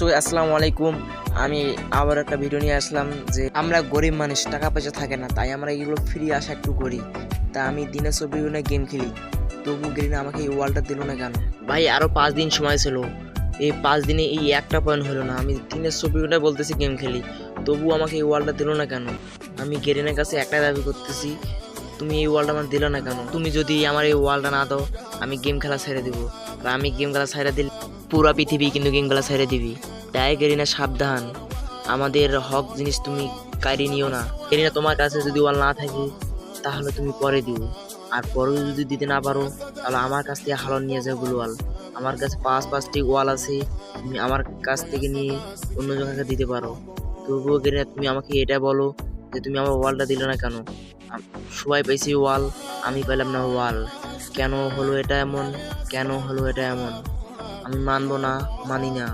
দর্শক আসসালামু আলাইকুম। আমি আবার একটা ভিডিও নিয়ে আসলাম যে আমরা গরিব মানুষ, টাকা পয়সা থাকে না, তাই আমরা এগুলো ফ্রি আসা একটু করি। তা আমি দিনে 24 গেম খেলি, তবু গেরিনা আমাকে এই ওয়ালটা দিল না কেন? ভাই আরো 5 দিন সময় ছিল, এই 5 দিনে এই একটা পয়েন্ট হলো না। আমি দিনে 24 বলতেছি গেম খেলি, তবু আমাকে এই ওয়ালটা দিল না কেন? আমি গেরিনার কাছে একটাই দাবি করতেছি, তুমি এই ওয়ালটা আমার দিল না কেন? তুমি যদি আমার এই ওয়ালটা না দাও, আমি গেম খেলা ছেড়ে দিব। আর আমি গেম খেলা ছেড়ে দিলে পুরা পৃথিবী কিন্তু গেম খেলা ছেড়ে দিবি। তাই গেরিনা সাবধান, আমাদের হক জিনিস তুমি কারি নিও না। গেরিনা তোমার কাছে যদি ওয়াল না থাকে তাহলে তুমি পরে দিও, আর পরেও যদি দিতে না পারো তাহলে আমার কাছ থেকে হালন নিয়ে যাও ওয়াল। আমার কাছে 5টি ওয়াল আছে, তুমি আমার কাছ থেকে নিয়ে অন্য জায়গায় দিতে পারো। তবুও গেরিনা তুমি আমাকে এটা বলো যে তুমি আমার ওয়ালটা দিলে না কেন? সবাই পাইছি ওয়াল, আমি পেলাম না ওয়াল। কেন হলো এটা এমন? কেন হলো এটা এমন? আমি মানবো না, মানি না।